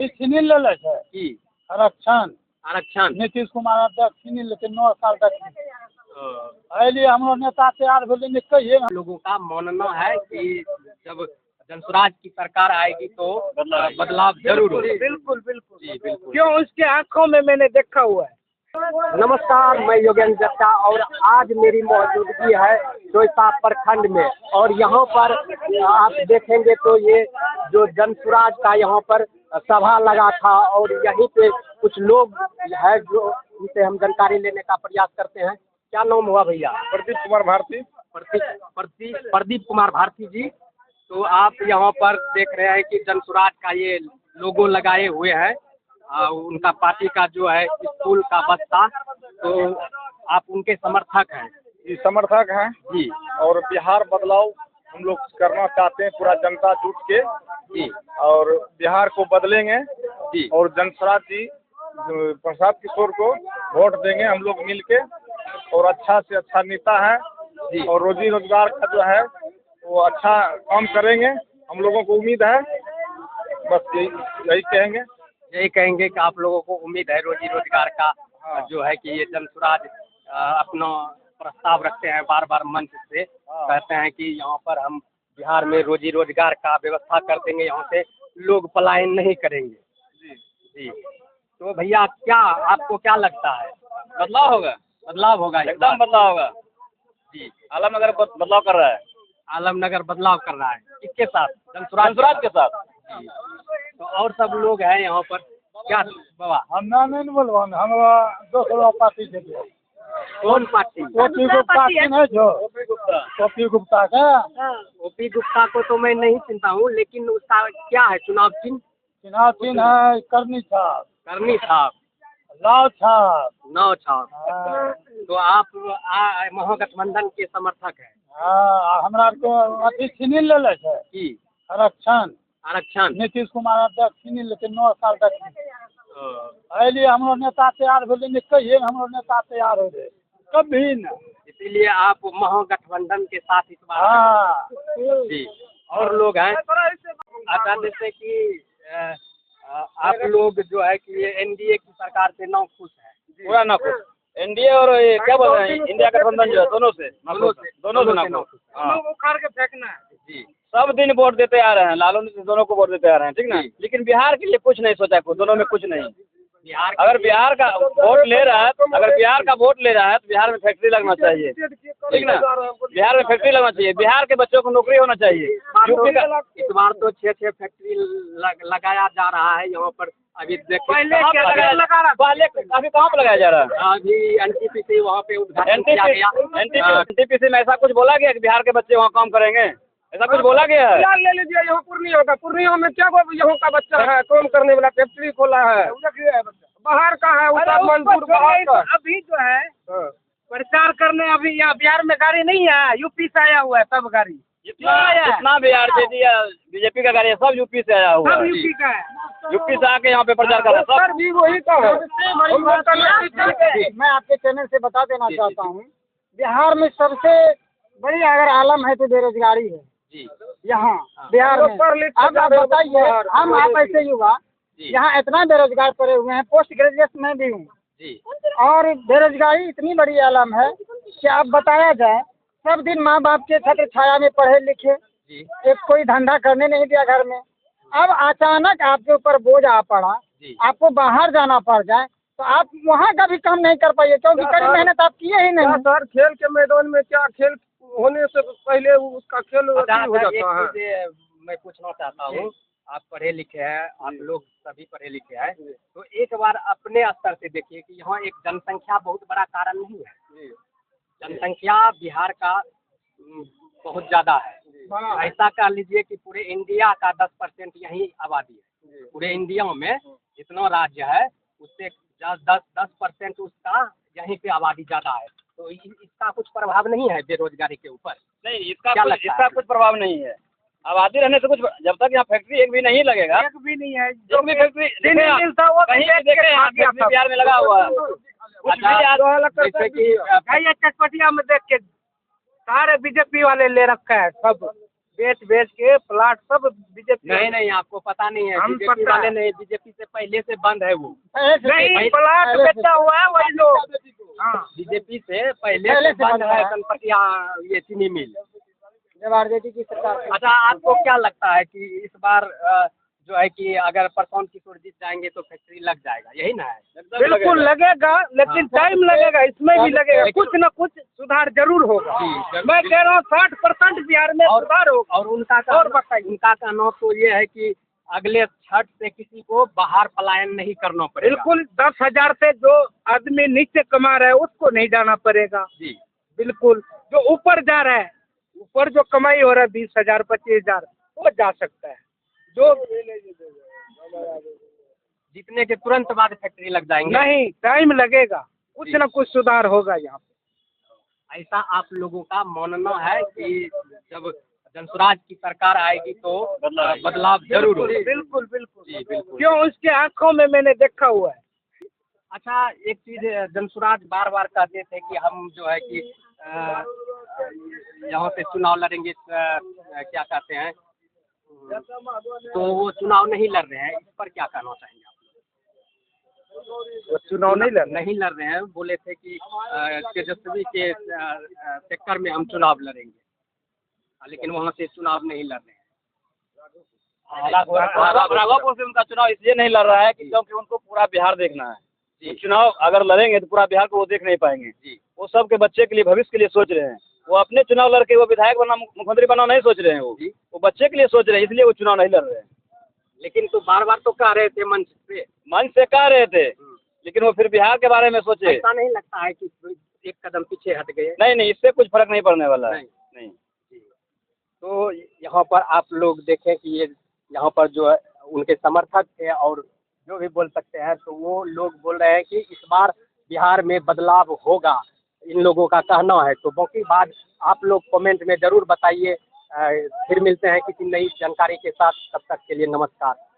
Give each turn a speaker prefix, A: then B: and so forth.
A: छीन लेले छै
B: की
A: आरक्षण
B: आरक्षण
A: नीतीश कुमार अध्यक्ष छीन लेके 9 साल तक एलिए हमरो नेता तैयार भेलै नहीं कहिए
B: लोगों का मानना है कि जब जनसुराज की सरकार आएगी तो बदलाव जरूर होगा।
C: बिल्कुल बिल्कुल
B: जी बिल्कुल।
C: क्यों उसके आंखों में मैंने देखा हुआ है। नमस्कार, मैं योगेंद्र दत्ता और आज मेरी मौजूदगी है चोइथा प्रखंड में और यहाँ पर आप देखेंगे तो ये जो जनसुराज का यहाँ पर सभा लगा था और यहीं पे कुछ लोग है जो उनसे हम जानकारी लेने का प्रयास करते हैं। क्या नाम हुआ भैया?
A: प्रदीप कुमार भारती।
B: प्रदीप कुमार भारती जी। तो आप यहाँ पर देख रहे हैं कि जनसुराज का ये लोगो लगाए हुए हैं। उनका पार्टी का जो है स्कूल का बस्ता, तो आप उनके समर्थक हैं?
A: जी समर्थक हैं
B: जी।
A: और बिहार बदलाव हम लोग करना चाहते हैं, पूरा जनता जुट के
B: जी
A: और बिहार को बदलेंगे
B: जी।
A: और जनसुराज जी प्रसाद किशोर को वोट देंगे हम लोग मिल के और अच्छा से अच्छा नेता है
B: जी।
A: और रोजी रोजगार का जो है वो अच्छा काम करेंगे, हम लोगों को उम्मीद है। बस यही कहेंगे
B: कि आप लोगों को उम्मीद है रोजी रोजगार का। जो है कि ये जनसुराज अपना प्रस्ताव रखते हैं बार बार मंच से, कहते हैं कि यहाँ पर हम बिहार में रोजी रोजगार का व्यवस्था कर देंगे, यहाँ से लोग पलायन नहीं करेंगे।
A: जी
B: जी। तो भैया क्या आपको क्या लगता है?
A: बदलाव होगा,
B: बदलाव होगा?
A: एकदम बदलाव होगा।
B: जी।
A: आलमनगर बदलाव कर रहा है,
B: आलमनगर बदलाव कर रहा है किसके साथ?
A: जनसुराज के साथ।
B: जी। तो और सब लोग हैं यहाँ पर क्या बाबा?
A: हम नहीं बोलबो, हम दोसरो पार्टी से
B: कौन पार्टी?
A: ओपी गुप्ता है जो ओपी गुप्ता का
B: ओपी गुप्ता को तो मैं नहीं चिंता हूँ, लेकिन उसका क्या है चुनाव चिन्ह?
A: चुनाव चिन्ह है करनी छाप,
B: करनी छाप,
A: लाल छाप,
B: नौ छाप।
A: हाँ।
B: तो आप महागठबंधन के समर्थक हैं?
A: हाँ, हमरा को अथी छीन लेले छै
B: की
A: आरक्षण नीतीश कुमार अध्यक्ष छीन लेके 9 साल तक एलिए हमरो नेता तैयार भेलै नहीं कहिए हमरो नेता तैयार हो गए कभी न।
B: इसीलिए आप महागठबंधन के साथ इस बार?
A: हाँ
B: जी। और लोग हैं अच्छा, जैसे कि आप लोग जो है कि ये एनडीए की सरकार से नाखुश है?
A: पूरा ना खुश एनडीए और ये क्या बोल रहे हैं इंडिया गठबंधन जो है दोनों से नाखुश। हाँ,
C: उखाड़ के फेंकना है।
B: जी।
A: सब दिन वोट देते आ रहे हैं, लालू नीतीश दोनों को वोट देते आ रहे हैं, ठीक ना। लेकिन बिहार के लिए कुछ नहीं सोचा, कुछ दोनों में कुछ नहीं।
B: बिहार
A: अगर बिहार का वोट ले रहा है तो बिहार में फैक्ट्री लगना चाहिए, ठीक ना। बिहार में फैक्ट्री लगना चाहिए, बिहार के बच्चों को नौकरी होना चाहिए। यूपी का
B: इस बार तो 6 फैक्ट्री लगाया जा रहा है यहाँ पर। अभी देखिए
A: पहले अभी कहाँ पे लगाया जा रहा है?
B: अभी एनटीपीसी वहाँ पे उद्घाटन किया गया।
A: एनटीपीसी में ऐसा कुछ बोला गया कि बिहार के बच्चे वहाँ काम करेंगे, ऐसा कुछ बोला गया है?
C: ले लीजिए, यहाँ पूर्णिया में क्या यहाँ का बच्चा है काम करने वाला, फैक्ट्री खोला है, बाहर का है मजदूर बाहर का।
D: अभी जो है प्रचार करने अभी यहाँ बिहार में गाड़ी नहीं है, यूपी से आया हुआ है सब गाड़ी।
A: जितना बिहार बीजेपी का गाड़ी है सब यूपी से आया हुआ
D: सब
A: है,
D: यूपी का है।
A: यूपी से आके यहाँ पे प्रचार कर रहा है सब।
C: भी वही का है।
D: मैं आपके चैनल से बता देना चाहता हूँ, बिहार में सबसे बड़ी अगर आलम है तो बेरोजगारी है
B: जी।
D: यहाँ बिहार में। अब आप बताइए, हम आप ऐसे युवा यहाँ इतना बेरोजगार पड़े हुए हैं, पोस्ट ग्रेजुएट में भी हूँ
B: जी।
D: और बेरोजगारी इतनी बड़ी आलम है कि आप बताया जाए, सब दिन माँ बाप के छत्र छाया में पढ़े लिखे, एक कोई धंधा करने नहीं दिया घर में। अब अचानक आपके ऊपर बोझ आ पड़ा, आपको बाहर जाना पड़ जाए तो आप वहाँ का भी काम नहीं कर पाइए, क्योंकि कड़ी मेहनत आप किए ही नहीं।
C: सर खेल के मैदान में क्या खेल होने से पहले उसका खेल हो जाता है।
B: मैं पूछना चाहता हूँ, आप पढ़े लिखे हैं, आप लोग सभी पढ़े लिखे हैं, तो एक बार अपने स्तर से देखिए कि यहाँ एक जनसंख्या बहुत बड़ा कारण नहीं है। जनसंख्या बिहार का बहुत ज़्यादा है। ऐसा कह लीजिए कि पूरे इंडिया का 10% यही आबादी है। पूरे इंडिया में जितना राज्य है उससे 10% उसका यहीं पे आबादी ज़्यादा है। तो इसका कुछ प्रभाव नहीं है बेरोजगारी के ऊपर?
A: नहीं, इसका कुछ प्रभाव नहीं है। आबादी रहने से कुछ, जब तक यहाँ फैक्ट्री एक भी नहीं लगेगा,
D: एक भी नहीं है,
A: जो भी फैक्ट्री कहीं
D: देखे
A: बिहार में लगा हुआ है।
B: जैसे कि
D: चटपटिया में देख के सारे बीजेपी वाले ले रखा है सब
C: बेच के प्लाट सब बीजेपी।
B: नहीं आपको पता नहीं है,
C: हम
B: बीजेपी
C: पता
B: वाले
C: है।
B: नहीं, बीजेपी से पहले से बंद है वो।
C: नहीं, प्लाट बेचा हुआ है वही लोग। हाँ,
B: बीजेपी से पहले से बंद है गणपतिया ये चीनी मिल।
D: जब आरजेडी की सरकार थी।
B: अच्छा, आपको क्या लगता है कि इस बार जो है कि अगर प्रशांत किशोर जीत जाएंगे तो फैक्ट्री लग जाएगा, यही ना है?
C: बिल्कुल लगेगा, लेकिन टाइम लगेगा, इसमें भी लगेगा, कुछ न कुछ सुधार जरूर होगा। मैं कह रहा हूँ 60% बिहार में सुधार होगा।
B: और उनका कहना तो ये है कि अगले छठ से किसी को बाहर पलायन नहीं करना पड़ेगा।
C: बिल्कुल 10,000 से जो आदमी नीचे कमा रहा है उसको नहीं जाना पड़ेगा
B: जी।
C: बिल्कुल, जो ऊपर जा रहा है, ऊपर जो कमाई हो रहा है 20,000 25,000 वो जा सकता है। जो
B: जीतने के तुरंत बाद फैक्ट्री लग जाएंगे?
C: नहीं, टाइम लगेगा, कुछ न कुछ सुधार होगा यहाँ पे।
B: ऐसा आप लोगों का मानना है कि जब जनसुराज की सरकार आएगी तो बदलाव जरूर होगा?
C: बिल्कुल बिल्कुल
B: जी बिल्कुल।
C: क्यों, उसके आंखों में मैंने देखा हुआ है।
B: अच्छा, एक चीज जनसुराज बार बार कहते थे कि हम जो है कि यहाँ से चुनाव लड़ेंगे, क्या कहते हैं, तो वो चुनाव नहीं लड़ रहे हैं, इस पर क्या कहना चाहेंगे आप लोग?
C: वो चुनाव
B: नहीं लड़ रहे हैं, बोले थे कि तेजस्वी के सेक्टर में हम चुनाव लड़ेंगे, लेकिन वहाँ से चुनाव नहीं लड़ रहे हैं।
A: राघवपुर से उनका चुनाव इसलिए नहीं लड़ रहा है कि क्योंकि उनको पूरा बिहार देखना है। चुनाव अगर लड़ेंगे तो पूरा बिहार को वो देख नहीं पाएंगे। वो सबके बच्चे के लिए, भविष्य के लिए सोच रहे हैं। वो अपने चुनाव लड़के वो विधायक बना, मुख्यमंत्री बना नहीं सोच रहे हैं। वो बच्चे के लिए सोच रहे हैं, इसलिए वो चुनाव नहीं लड़ रहे हैं।
B: लेकिन तो बार बार तो कह रहे थे मंच से
A: कह रहे थे, लेकिन वो फिर बिहार के बारे में सोचे।
B: ऐसा नहीं लगता है कि एक कदम पीछे हट गए?
A: नहीं, इससे कुछ फर्क नहीं पड़ने वाला है। नहीं।
B: तो यहाँ पर आप लोग देखें कि ये यहाँ पर जो है उनके समर्थक थे और जो भी बोल सकते हैं, तो वो लोग बोल रहे हैं कि इस बार बिहार में बदलाव होगा, इन लोगों का कहना है। तो बाकी बात आप लोग कमेंट में ज़रूर बताइए। फिर मिलते हैं किसी नई जानकारी के साथ, तब तक के लिए नमस्कार।